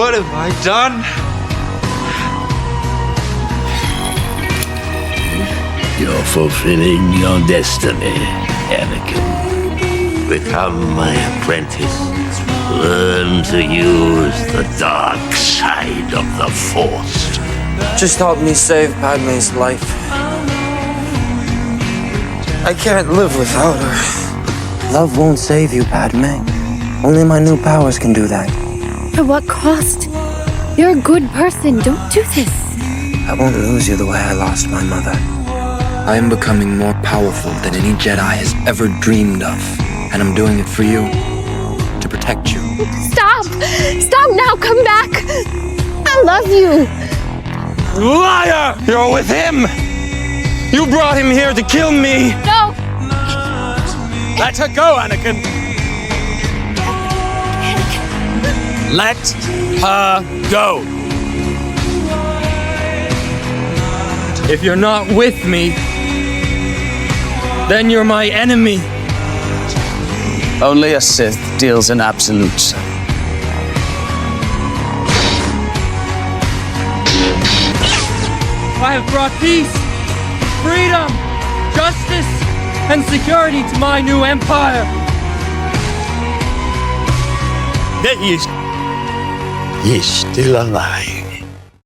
What have I done? You're fulfilling your destiny, Anakin. Become my apprentice. Learn to use the dark side of the Force. Just help me save Padme's life. I can't live without her. Love won't save you, Padme. Only my new powers can do that. At what cost? You're a good person. Don't do this. I won't lose you the way I lost my mother. I am becoming more powerful than any Jedi has ever dreamed of. And I'm doing it for you. To protect you. Stop! Stop now! Come back! I love you! Liar! You're with him! You brought him here to kill me! No! Let her go, Anakin! Let her go! If you're not with me, then you're my enemy. Only a Sith deals in absolutes. I have brought peace, freedom, justice, and security to my new empire. He's still alive.